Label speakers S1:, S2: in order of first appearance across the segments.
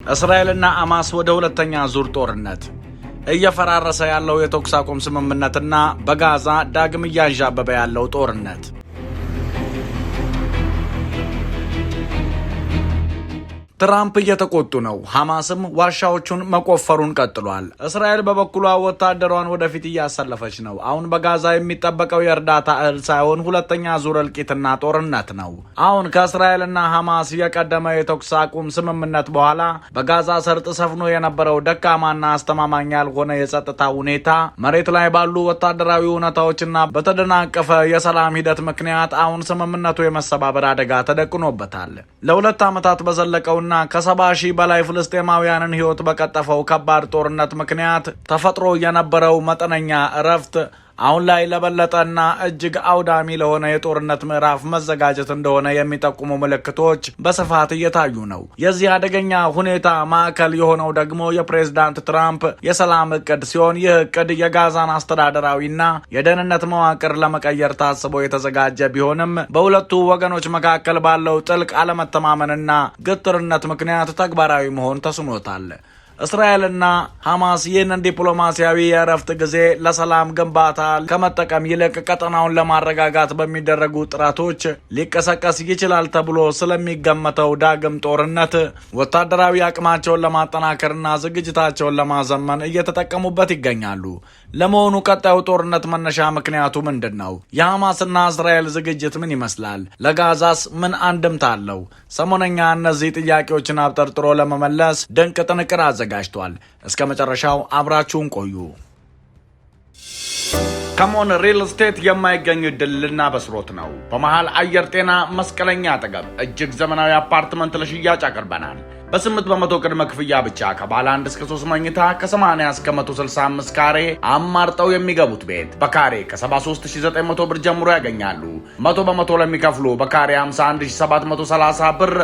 S1: እስራኤልና ሐማስ ወደ ሁለተኛ ዙር ጦርነት እየፈራረሰ ያለው የተኩስ አቁም ስምምነትና በጋዛ ዳግም እያንዣበበ ያለው ጦርነት። ትራምፕ እየተቆጡ ነው። ሐማስም ዋሻዎቹን መቆፈሩን ቀጥሏል። እስራኤል በበኩሏ ወታደሯን ወደፊት እያሰለፈች ነው። አሁን በጋዛ የሚጠበቀው የእርዳታ እህል ሳይሆን ሁለተኛ ዙር እልቂትና ጦርነት ነው። አሁን ከእስራኤልና ሐማስ የቀደመ የተኩስ አቁም ስምምነት በኋላ በጋዛ ሰርጥ ሰፍኖ የነበረው ደካማና አስተማማኝ ያልሆነ የጸጥታ ሁኔታ መሬት ላይ ባሉ ወታደራዊ እውነታዎችና በተደናቀፈ የሰላም ሂደት ምክንያት አሁን ስምምነቱ የመሰባበር አደጋ ተደቅኖበታል። ለሁለት ዓመታት በዘለቀው ከ70,000 በላይ ፍልስጤማውያንን ሕይወት በቀጠፈው ከባድ ጦርነት ምክንያት ተፈጥሮ የነበረው መጠነኛ እረፍት አሁን ላይ ለበለጠና እጅግ አውዳሚ ለሆነ የጦርነት ምዕራፍ መዘጋጀት እንደሆነ የሚጠቁሙ ምልክቶች በስፋት እየታዩ ነው። የዚህ አደገኛ ሁኔታ ማዕከል የሆነው ደግሞ የፕሬዝዳንት ትራምፕ የሰላም እቅድ ሲሆን ይህ እቅድ የጋዛን አስተዳደራዊና የደህንነት መዋቅር ለመቀየር ታስቦ የተዘጋጀ ቢሆንም በሁለቱ ወገኖች መካከል ባለው ጥልቅ አለመተማመንና ግትርነት ምክንያት ተግባራዊ መሆን ተስኖታል። እስራኤልና ሐማስ ይህንን ዲፕሎማሲያዊ የእረፍት ጊዜ ለሰላም ግንባታ ከመጠቀም ይልቅ ቀጠናውን ለማረጋጋት በሚደረጉ ጥረቶች ሊቀሰቀስ ይችላል ተብሎ ስለሚገመተው ዳግም ጦርነት ወታደራዊ አቅማቸውን ለማጠናከርና ዝግጅታቸውን ለማዘመን እየተጠቀሙበት ይገኛሉ። ለመሆኑ ቀጣዩ ጦርነት መነሻ ምክንያቱ ምንድን ነው? የሐማስና እስራኤል ዝግጅት ምን ይመስላል? ለጋዛስ ምን አንድምታ አለው? ሰሞነኛ እነዚህ ጥያቄዎችን አብጠርጥሮ ለመመለስ ድንቅ ጥንቅር አዘጋጅቷል። እስከ መጨረሻው አብራችሁን ቆዩ። ከሞን ሪል ስቴት የማይገኝ ዕድል ልናበስሮት ነው። በመሃል አየር ጤና መስቀለኛ አጠገብ እጅግ ዘመናዊ አፓርትመንት ለሽያጭ አቅርበናል። በ8% ቅድመ ክፍያ ብቻ ከባለ 1 እስከ 3 መኝታ ከ80 እስከ 165 ካሬ አማርጠው የሚገቡት ቤት በካሬ ከ73900 ብር ጀምሮ ያገኛሉ። 100% ለሚከፍሉ በካሬ 51730 ብር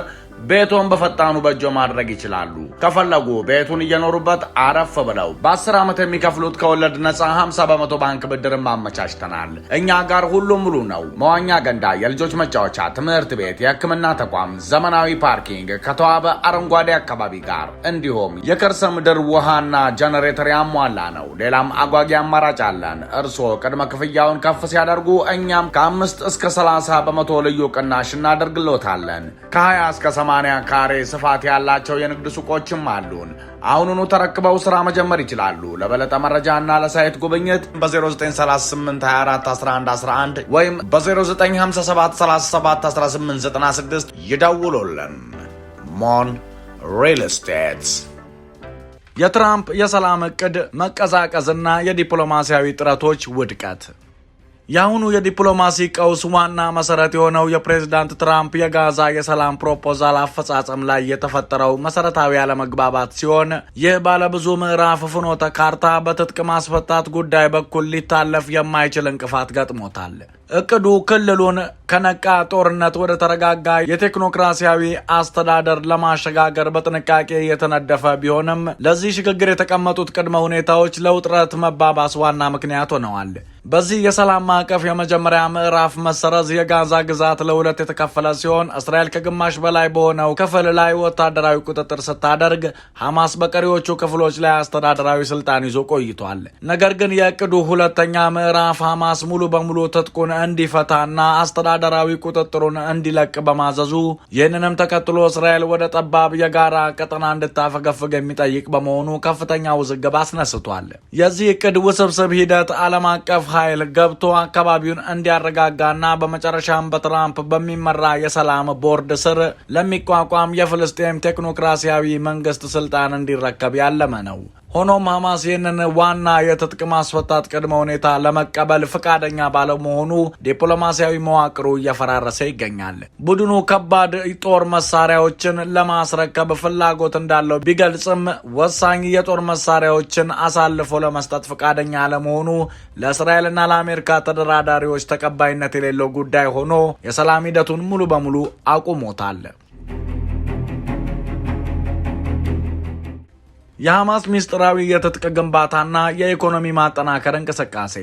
S1: ቤቶን በፈጣኑ በእጆ ማድረግ ይችላሉ። ከፈለጉ ቤቱን እየኖሩበት አረፍ ብለው በ10 ዓመት የሚከፍሉት ከወለድ ነፃ 50% ባንክ ብድርም አመቻችተናል። እኛ ጋር ሁሉም ሙሉ ነው። መዋኛ ገንዳ፣ የልጆች መጫወቻ፣ ትምህርት ቤት፣ የሕክምና ተቋም፣ ዘመናዊ ፓርኪንግ ከተዋበ አረንጓዴ አካባቢ ጋር እንዲሁም የከርሰ ምድር ውሃና ጀነሬተር ያሟላ ነው። ሌላም አጓጊ አማራጭ አለን። እርስዎ ቅድመ ክፍያውን ከፍ ሲያደርጉ እኛም ከ5 እስከ 30% ልዩ ቅናሽ እናደርግሎታለን። ከ20 እስከ 80 ካሬ ስፋት ያላቸው የንግድ ሱቆችም አሉን። አሁኑኑ ተረክበው ስራ መጀመር ይችላሉ። ለበለጠ መረጃና ለሳይት ጉብኝት በ0938241111 ወይም በ0957371896 ይደውሉልን። ሞን ሪል ስቴት። የትራምፕ የሰላም እቅድ መቀዛቀዝና የዲፕሎማሲያዊ ጥረቶች ውድቀት። የአሁኑ የዲፕሎማሲ ቀውስ ዋና መሰረት የሆነው የፕሬዝዳንት ትራምፕ የጋዛ የሰላም ፕሮፖዛል አፈጻጸም ላይ የተፈጠረው መሰረታዊ አለመግባባት ሲሆን ይህ ባለብዙ ምዕራፍ ፍኖተ ካርታ በትጥቅ ማስፈታት ጉዳይ በኩል ሊታለፍ የማይችል እንቅፋት ገጥሞታል። እቅዱ ክልሉን ከነቃ ጦርነት ወደ ተረጋጋ የቴክኖክራሲያዊ አስተዳደር ለማሸጋገር በጥንቃቄ የተነደፈ ቢሆንም ለዚህ ሽግግር የተቀመጡት ቅድመ ሁኔታዎች ለውጥረት መባባስ ዋና ምክንያት ሆነዋል። በዚህ የሰላም ማዕቀፍ የመጀመሪያ ምዕራፍ መሰረዝ የጋዛ ግዛት ለሁለት የተከፈለ ሲሆን እስራኤል ከግማሽ በላይ በሆነው ክፍል ላይ ወታደራዊ ቁጥጥር ስታደርግ፣ ሐማስ በቀሪዎቹ ክፍሎች ላይ አስተዳደራዊ ስልጣን ይዞ ቆይቷል። ነገር ግን የእቅዱ ሁለተኛ ምዕራፍ ሐማስ ሙሉ በሙሉ ትጥቁን እንዲፈታና አስተዳደራዊ ቁጥጥሩን እንዲለቅ በማዘዙ ይህንንም ተከትሎ እስራኤል ወደ ጠባብ የጋራ ቀጠና እንድታፈገፍግ የሚጠይቅ በመሆኑ ከፍተኛ ውዝግብ አስነስቷል። የዚህ እቅድ ውስብስብ ሂደት ዓለም አቀፍ ኃይል ገብቶ አካባቢውን እንዲያረጋጋና በመጨረሻም በትራምፕ በሚመራ የሰላም ቦርድ ስር ለሚቋቋም የፍልስጤም ቴክኖክራሲያዊ መንግስት ስልጣን እንዲረከብ ያለመ ነው። ሆኖም ሐማስ ይህንን ዋና የትጥቅ ማስፈታት ቅድመ ሁኔታ ለመቀበል ፈቃደኛ ባለመሆኑ ዲፕሎማሲያዊ መዋቅሩ እየፈራረሰ ይገኛል። ቡድኑ ከባድ ጦር መሳሪያዎችን ለማስረከብ ፍላጎት እንዳለው ቢገልጽም ወሳኝ የጦር መሳሪያዎችን አሳልፎ ለመስጠት ፈቃደኛ አለመሆኑ ለእስራኤልና ለአሜሪካ ተደራዳሪዎች ተቀባይነት የሌለው ጉዳይ ሆኖ የሰላም ሂደቱን ሙሉ በሙሉ አቁሞታል። የሐማስ ምስጢራዊ የትጥቅ ግንባታና የኢኮኖሚ ማጠናከር እንቅስቃሴ።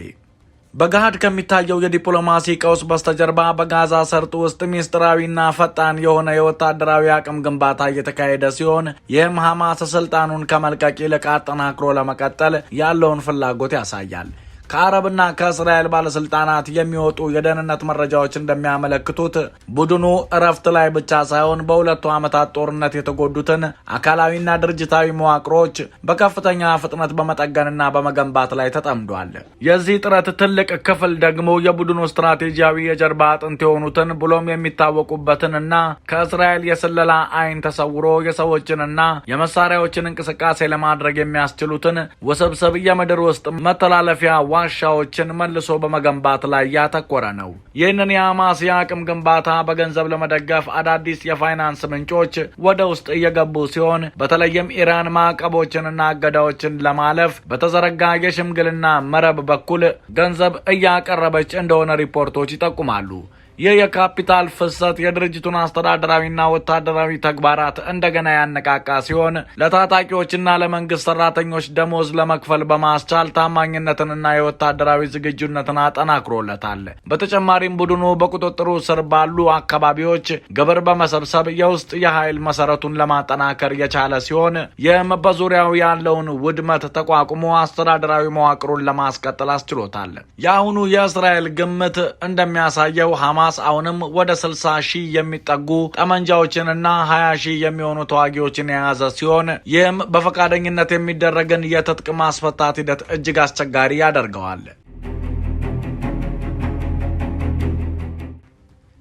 S1: በገሃድ ከሚታየው የዲፕሎማሲ ቀውስ በስተጀርባ በጋዛ ሰርጥ ውስጥ ሚስጥራዊና ፈጣን የሆነ የወታደራዊ አቅም ግንባታ እየተካሄደ ሲሆን ይህም ሐማስ ስልጣኑን ከመልቀቅ ይልቅ አጠናክሮ ለመቀጠል ያለውን ፍላጎት ያሳያል። ከአረብና ከእስራኤል ባለስልጣናት የሚወጡ የደህንነት መረጃዎች እንደሚያመለክቱት ቡድኑ እረፍት ላይ ብቻ ሳይሆን በሁለቱ ዓመታት ጦርነት የተጎዱትን አካላዊና ድርጅታዊ መዋቅሮች በከፍተኛ ፍጥነት በመጠገንና በመገንባት ላይ ተጠምዷል። የዚህ ጥረት ትልቅ ክፍል ደግሞ የቡድኑ ስትራቴጂያዊ የጀርባ አጥንት የሆኑትን ብሎም የሚታወቁበትንና ከእስራኤል የስለላ አይን ተሰውሮ የሰዎችንና የመሳሪያዎችን እንቅስቃሴ ለማድረግ የሚያስችሉትን ውስብስብ የምድር ውስጥ መተላለፊያ ዋሻዎችን መልሶ በመገንባት ላይ ያተኮረ ነው። ይህንን የሐማስ የአቅም ግንባታ በገንዘብ ለመደገፍ አዳዲስ የፋይናንስ ምንጮች ወደ ውስጥ እየገቡ ሲሆን በተለይም ኢራን ማዕቀቦችንና እገዳዎችን ለማለፍ በተዘረጋ የሽምግልና መረብ በኩል ገንዘብ እያቀረበች እንደሆነ ሪፖርቶች ይጠቁማሉ። ይህ የካፒታል ፍሰት የድርጅቱን አስተዳደራዊና ወታደራዊ ተግባራት እንደገና ያነቃቃ ሲሆን ለታጣቂዎችና ለመንግስት ሰራተኞች ደሞዝ ለመክፈል በማስቻል ታማኝነትንና የወታደራዊ ዝግጁነትን አጠናክሮለታል። በተጨማሪም ቡድኑ በቁጥጥሩ ስር ባሉ አካባቢዎች ግብር በመሰብሰብ የውስጥ የኃይል መሰረቱን ለማጠናከር የቻለ ሲሆን ይህም በዙሪያው ያለውን ውድመት ተቋቁሞ አስተዳደራዊ መዋቅሩን ለማስቀጠል አስችሎታል። የአሁኑ የእስራኤል ግምት እንደሚያሳየው ሐማስ አሁንም ወደ 60 ሺህ የሚጠጉ ጠመንጃዎችንና 20 ሺህ የሚሆኑ ተዋጊዎችን የያዘ ሲሆን ይህም በፈቃደኝነት የሚደረግን የትጥቅ ማስፈታት ሂደት እጅግ አስቸጋሪ ያደርገዋል።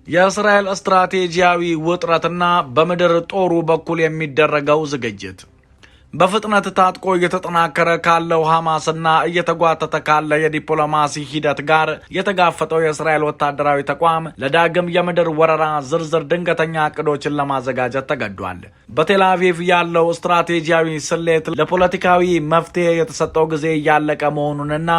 S1: የእስራኤል ስትራቴጂያዊ ውጥረትና በምድር ጦሩ በኩል የሚደረገው ዝግጅት በፍጥነት ታጥቆ እየተጠናከረ ካለው ሐማስና እየተጓተተ ካለ የዲፕሎማሲ ሂደት ጋር የተጋፈጠው የእስራኤል ወታደራዊ ተቋም ለዳግም የምድር ወረራ ዝርዝር ድንገተኛ እቅዶችን ለማዘጋጀት ተገዷል። በቴል አቪቭ ያለው ስትራቴጂያዊ ስሌት ለፖለቲካዊ መፍትሄ የተሰጠው ጊዜ እያለቀ መሆኑንና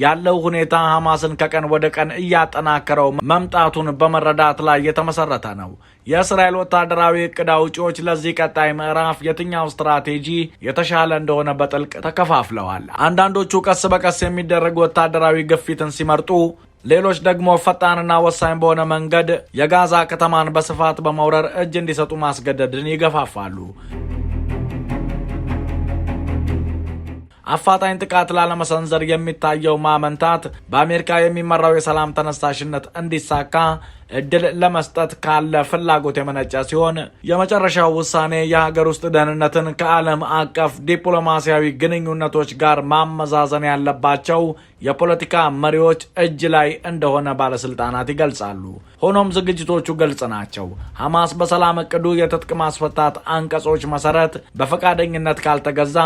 S1: ያለው ሁኔታ ሐማስን ከቀን ወደ ቀን እያጠናከረው መምጣቱን በመረዳት ላይ የተመሰረተ ነው። የእስራኤል ወታደራዊ እቅድ አውጪዎች ለዚህ ቀጣይ ምዕራፍ የትኛው ስትራቴጂ የተሻለ እንደሆነ በጥልቅ ተከፋፍለዋል። አንዳንዶቹ ቀስ በቀስ የሚደረግ ወታደራዊ ግፊትን ሲመርጡ፣ ሌሎች ደግሞ ፈጣንና ወሳኝ በሆነ መንገድ የጋዛ ከተማን በስፋት በመውረር እጅ እንዲሰጡ ማስገደድን ይገፋፋሉ። አፋጣኝ ጥቃት ላለመሰንዘር የሚታየው ማመንታት በአሜሪካ የሚመራው የሰላም ተነሳሽነት እንዲሳካ እድል ለመስጠት ካለ ፍላጎት የመነጨ ሲሆን የመጨረሻው ውሳኔ የሀገር ውስጥ ደህንነትን ከዓለም አቀፍ ዲፕሎማሲያዊ ግንኙነቶች ጋር ማመዛዘን ያለባቸው የፖለቲካ መሪዎች እጅ ላይ እንደሆነ ባለስልጣናት ይገልጻሉ። ሆኖም ዝግጅቶቹ ግልጽ ናቸው። ሐማስ በሰላም እቅዱ የትጥቅ ማስፈታት አንቀጾች መሰረት በፈቃደኝነት ካልተገዛ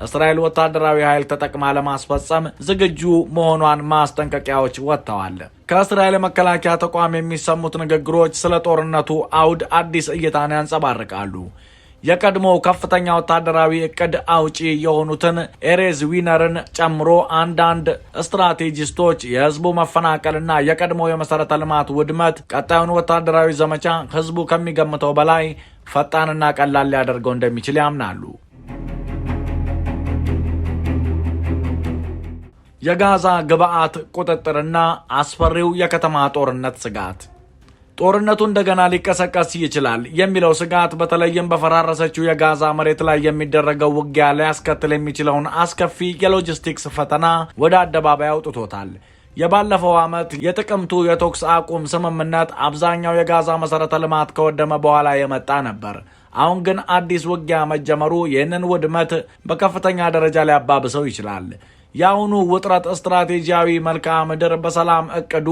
S1: እስራኤል ወታደራዊ ኃይል ተጠቅማ ለማስፈጸም ዝግጁ መሆኗን ማስጠንቀቂያዎች ወጥተዋል። ከእስራኤል መከላከያ ተቋም የሚሰሙት ንግግሮች ስለ ጦርነቱ አውድ አዲስ እይታን ያንጸባርቃሉ። የቀድሞው ከፍተኛ ወታደራዊ እቅድ አውጪ የሆኑትን ኤሬዝ ዊነርን ጨምሮ አንዳንድ ስትራቴጂስቶች የህዝቡ መፈናቀልና የቀድሞው የመሰረተ ልማት ውድመት ቀጣዩን ወታደራዊ ዘመቻ ህዝቡ ከሚገምተው በላይ ፈጣንና ቀላል ሊያደርገው እንደሚችል ያምናሉ። የጋዛ ግብዓት ቁጥጥርና አስፈሪው የከተማ ጦርነት ስጋት። ጦርነቱ እንደገና ሊቀሰቀስ ይችላል የሚለው ስጋት በተለይም በፈራረሰችው የጋዛ መሬት ላይ የሚደረገው ውጊያ ሊያስከትል የሚችለውን አስከፊ የሎጂስቲክስ ፈተና ወደ አደባባይ አውጥቶታል። የባለፈው ዓመት የጥቅምቱ የተኩስ አቁም ስምምነት አብዛኛው የጋዛ መሰረተ ልማት ከወደመ በኋላ የመጣ ነበር። አሁን ግን አዲስ ውጊያ መጀመሩ ይህንን ውድመት በከፍተኛ ደረጃ ሊያባብሰው ይችላል። የአሁኑ ውጥረት ስትራቴጂያዊ መልክዓ ምድር በሰላም እቅዱ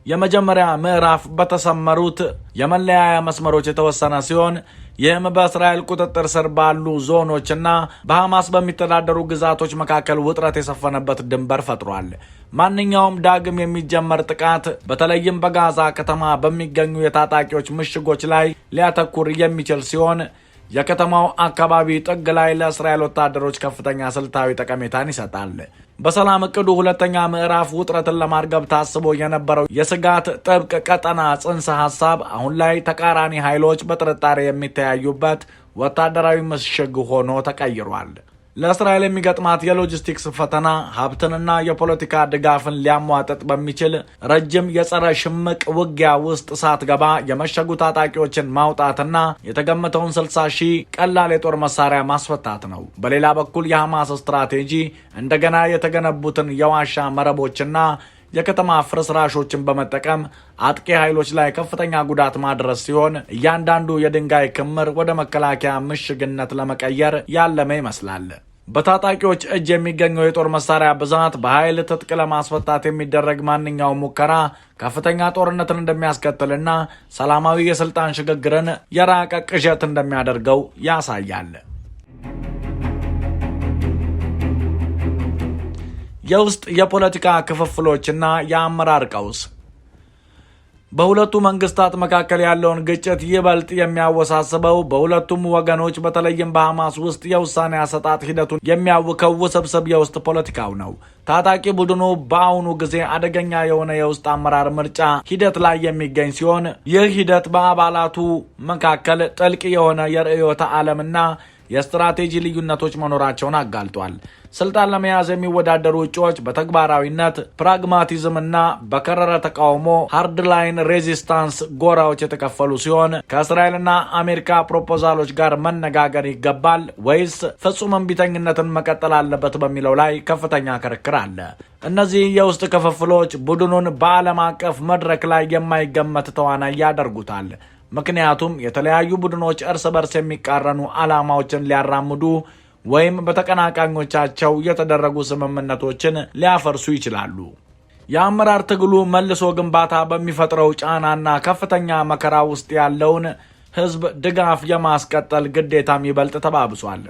S1: የመጀመሪያ ምዕራፍ በተሰመሩት የመለያያ መስመሮች የተወሰነ ሲሆን ይህም በእስራኤል ቁጥጥር ስር ባሉ ዞኖችና በሐማስ በሚተዳደሩ ግዛቶች መካከል ውጥረት የሰፈነበት ድንበር ፈጥሯል። ማንኛውም ዳግም የሚጀመር ጥቃት በተለይም በጋዛ ከተማ በሚገኙ የታጣቂዎች ምሽጎች ላይ ሊያተኩር የሚችል ሲሆን የከተማው አካባቢ ጥግ ላይ ለእስራኤል ወታደሮች ከፍተኛ ስልታዊ ጠቀሜታን ይሰጣል። በሰላም እቅዱ ሁለተኛ ምዕራፍ ውጥረትን ለማርገብ ታስቦ የነበረው የስጋት ጥብቅ ቀጠና ጽንሰ ሐሳብ አሁን ላይ ተቃራኒ ኃይሎች በጥርጣሬ የሚተያዩበት ወታደራዊ ምሽግ ሆኖ ተቀይሯል። ለእስራኤል የሚገጥማት የሎጂስቲክስ ፈተና ሀብትንና የፖለቲካ ድጋፍን ሊያሟጥጥ በሚችል ረጅም የጸረ ሽምቅ ውጊያ ውስጥ ሳትገባ የመሸጉ ታጣቂዎችን ማውጣትና የተገመተውን 60 ሺህ ቀላል የጦር መሳሪያ ማስፈታት ነው። በሌላ በኩል የሐማስ ስትራቴጂ እንደገና የተገነቡትን የዋሻ መረቦችና የከተማ ፍርስራሾችን በመጠቀም አጥቂ ኃይሎች ላይ ከፍተኛ ጉዳት ማድረስ ሲሆን እያንዳንዱ የድንጋይ ክምር ወደ መከላከያ ምሽግነት ለመቀየር ያለመ ይመስላል። በታጣቂዎች እጅ የሚገኘው የጦር መሳሪያ ብዛት በኃይል ትጥቅ ለማስፈታት የሚደረግ ማንኛውም ሙከራ ከፍተኛ ጦርነትን እንደሚያስከትልና ሰላማዊ የስልጣን ሽግግርን የራቀ ቅዠት እንደሚያደርገው ያሳያል። የውስጥ የፖለቲካ ክፍፍሎችና የአመራር ቀውስ በሁለቱ መንግስታት መካከል ያለውን ግጭት ይበልጥ የሚያወሳስበው በሁለቱም ወገኖች በተለይም በሐማስ ውስጥ የውሳኔ አሰጣጥ ሂደቱን የሚያውከው ውስብስብ የውስጥ ፖለቲካው ነው። ታጣቂ ቡድኑ በአሁኑ ጊዜ አደገኛ የሆነ የውስጥ አመራር ምርጫ ሂደት ላይ የሚገኝ ሲሆን ይህ ሂደት በአባላቱ መካከል ጥልቅ የሆነ የርዕዮተ ዓለምና የስትራቴጂ ልዩነቶች መኖራቸውን አጋልጧል። ስልጣን ለመያዝ የሚወዳደሩ እጩዎች በተግባራዊነት ፕራግማቲዝምና በከረረ ተቃውሞ ሃርድላይን ሬዚስታንስ ጎራዎች የተከፈሉ ሲሆን ከእስራኤልና አሜሪካ ፕሮፖዛሎች ጋር መነጋገር ይገባል ወይስ ፍጹም እምቢተኝነትን መቀጠል አለበት በሚለው ላይ ከፍተኛ ክርክር አለ። እነዚህ የውስጥ ክፍፍሎች ቡድኑን በዓለም አቀፍ መድረክ ላይ የማይገመት ተዋናይ ያደርጉታል። ምክንያቱም የተለያዩ ቡድኖች እርስ በርስ የሚቃረኑ ዓላማዎችን ሊያራምዱ ወይም በተቀናቃኞቻቸው የተደረጉ ስምምነቶችን ሊያፈርሱ ይችላሉ። የአመራር ትግሉ መልሶ ግንባታ በሚፈጥረው ጫናና ከፍተኛ መከራ ውስጥ ያለውን ሕዝብ ድጋፍ የማስቀጠል ግዴታም ይበልጥ ተባብሷል።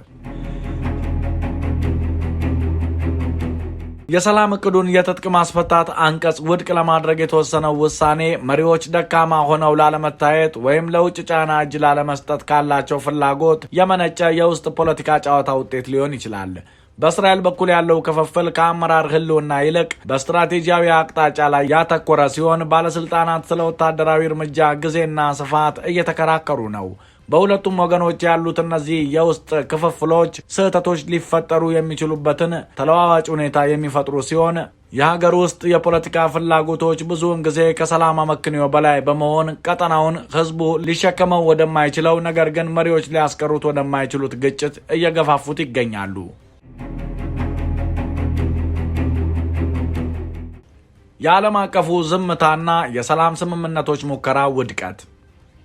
S1: የሰላም እቅዱን የትጥቅ ማስፈታት አንቀጽ ውድቅ ለማድረግ የተወሰነው ውሳኔ መሪዎች ደካማ ሆነው ላለመታየት ወይም ለውጭ ጫና እጅ ላለመስጠት ካላቸው ፍላጎት የመነጨ የውስጥ ፖለቲካ ጨዋታ ውጤት ሊሆን ይችላል። በእስራኤል በኩል ያለው ክፍፍል ከአመራር ህልውና ይልቅ በስትራቴጂያዊ አቅጣጫ ላይ ያተኮረ ሲሆን ባለስልጣናት ስለ ወታደራዊ እርምጃ ጊዜና ስፋት እየተከራከሩ ነው። በሁለቱም ወገኖች ያሉት እነዚህ የውስጥ ክፍፍሎች ስህተቶች ሊፈጠሩ የሚችሉበትን ተለዋዋጭ ሁኔታ የሚፈጥሩ ሲሆን የሀገር ውስጥ የፖለቲካ ፍላጎቶች ብዙውን ጊዜ ከሰላም አመክንዮ በላይ በመሆን ቀጠናውን ህዝቡ ሊሸከመው ወደማይችለው ነገር ግን መሪዎች ሊያስቀሩት ወደማይችሉት ግጭት እየገፋፉት ይገኛሉ። የዓለም አቀፉ ዝምታና የሰላም ስምምነቶች ሙከራ ውድቀት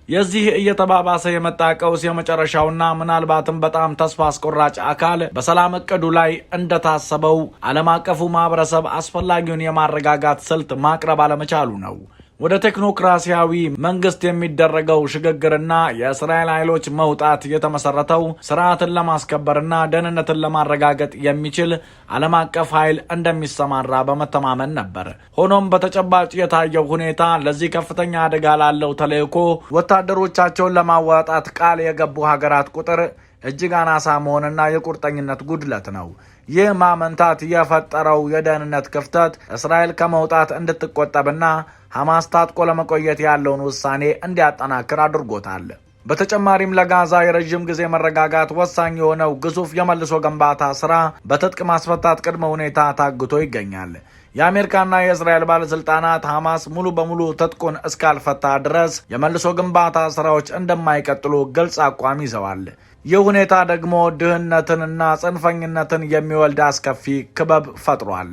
S1: የዚህ እየተባባሰ የመጣ ቀውስ የመጨረሻውና ምናልባትም በጣም ተስፋ አስቆራጭ አካል በሰላም እቅዱ ላይ እንደታሰበው ዓለም አቀፉ ማህበረሰብ አስፈላጊውን የማረጋጋት ስልት ማቅረብ አለመቻሉ ነው። ወደ ቴክኖክራሲያዊ መንግስት የሚደረገው ሽግግርና የእስራኤል ኃይሎች መውጣት የተመሰረተው ስርዓትን ለማስከበርና ደህንነትን ለማረጋገጥ የሚችል ዓለም አቀፍ ኃይል እንደሚሰማራ በመተማመን ነበር። ሆኖም በተጨባጭ የታየው ሁኔታ ለዚህ ከፍተኛ አደጋ ላለው ተልዕኮ ወታደሮቻቸውን ለማዋጣት ቃል የገቡ ሀገራት ቁጥር እጅግ አናሳ መሆንና የቁርጠኝነት ጉድለት ነው። ይህ ማመንታት የፈጠረው የደህንነት ክፍተት እስራኤል ከመውጣት እንድትቆጠብና ሐማስ ታጥቆ ለመቆየት ያለውን ውሳኔ እንዲያጠናክር አድርጎታል። በተጨማሪም ለጋዛ የረዥም ጊዜ መረጋጋት ወሳኝ የሆነው ግዙፍ የመልሶ ግንባታ ስራ በትጥቅ ማስፈታት ቅድመ ሁኔታ ታግቶ ይገኛል። የአሜሪካና የእስራኤል ባለስልጣናት ሐማስ ሙሉ በሙሉ ትጥቁን እስካልፈታ ድረስ የመልሶ ግንባታ ስራዎች እንደማይቀጥሉ ግልጽ አቋም ይዘዋል። ይህ ሁኔታ ደግሞ ድህነትንና ጽንፈኝነትን የሚወልድ አስከፊ ክበብ ፈጥሯል።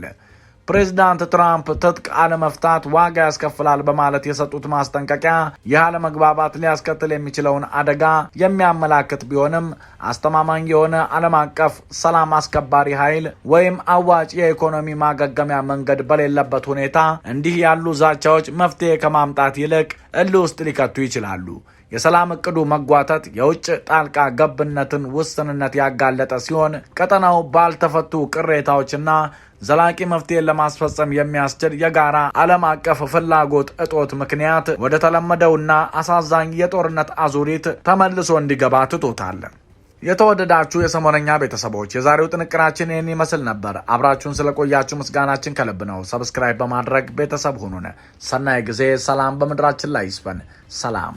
S1: ፕሬዚዳንት ትራምፕ ትጥቅ አለመፍታት ዋጋ ያስከፍላል በማለት የሰጡት ማስጠንቀቂያ ይህ አለመግባባት ሊያስከትል የሚችለውን አደጋ የሚያመላክት ቢሆንም አስተማማኝ የሆነ ዓለም አቀፍ ሰላም አስከባሪ ኃይል ወይም አዋጭ የኢኮኖሚ ማገገሚያ መንገድ በሌለበት ሁኔታ እንዲህ ያሉ ዛቻዎች መፍትሄ ከማምጣት ይልቅ እልህ ውስጥ ሊከቱ ይችላሉ። የሰላም እቅዱ መጓተት የውጭ ጣልቃ ገብነትን ውስንነት ያጋለጠ ሲሆን ቀጠናው ባልተፈቱ ቅሬታዎችና ዘላቂ መፍትሄን ለማስፈጸም የሚያስችል የጋራ ዓለም አቀፍ ፍላጎት እጦት ምክንያት ወደ ተለመደውና አሳዛኝ የጦርነት አዙሪት ተመልሶ እንዲገባ ትቶታል። የተወደዳችሁ የሰሞነኛ ቤተሰቦች የዛሬው ጥንቅራችን ይህን ይመስል ነበር። አብራችሁን ስለቆያችሁ ምስጋናችን ከልብ ነው። ሰብስክራይብ በማድረግ ቤተሰብ ሁኑን። ሰናይ ጊዜ። ሰላም በምድራችን ላይ ይስፈን። ሰላም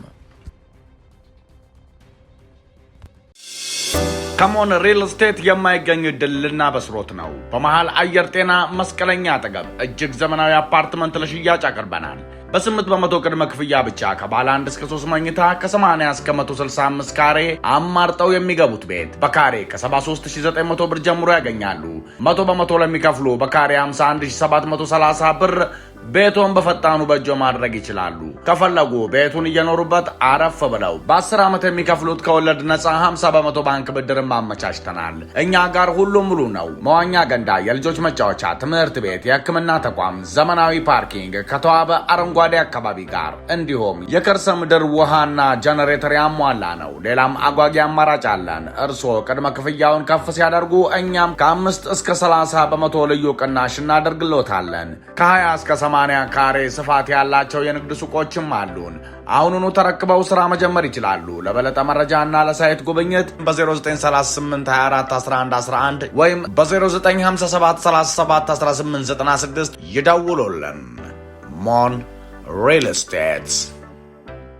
S1: ከሞን ሪል ስቴት የማይገኝ ድል ልናበስሮት ነው። በመሃል አየር ጤና መስቀለኛ አጠገብ እጅግ ዘመናዊ አፓርትመንት ለሽያጭ አቅርበናል። በ8 በመቶ ቅድመ ክፍያ ብቻ ከባለ 1 እስከ 3 መኝታ ከ80 እስከ 165 ካሬ አማርጠው የሚገቡት ቤት በካሬ ከ73900 ብር ጀምሮ ያገኛሉ። 100 በመቶ ለሚከፍሉ በካሬ 51730 ብር ቤቶን በፈጣኑ በእጆ ማድረግ ይችላሉ። ከፈለጉ ቤቱን እየኖሩበት አረፍ ብለው በ10 ዓመት የሚከፍሉት ከወለድ ነፃ 50 በመቶ ባንክ ብድርን ማመቻችተናል። እኛ ጋር ሁሉም ሙሉ ነው። መዋኛ ገንዳ፣ የልጆች መጫወቻ፣ ትምህርት ቤት፣ የሕክምና ተቋም፣ ዘመናዊ ፓርኪንግ ከተዋበ አረንጓዴ አካባቢ ጋር እንዲሁም የከርሰ ምድር ውሃና ጀነሬተር ያሟላ ነው። ሌላም አጓጊ አማራጭ አለን። እርስዎ ቅድመ ክፍያውን ከፍ ሲያደርጉ እኛም ከ5 እስከ 30 በመቶ ልዩ ቅናሽ እናደርግሎታለን። ከ20 እስከ 80 ካሬ ስፋት ያላቸው የንግድ ሱቆችም አሉን። አሁኑኑ ተረክበው ስራ መጀመር ይችላሉ። ለበለጠ መረጃና ለሳይት ጉብኝት በ0938241111 ወይም በ0957371896 ይደውሉልን። ሞን ሪል ስቴትስ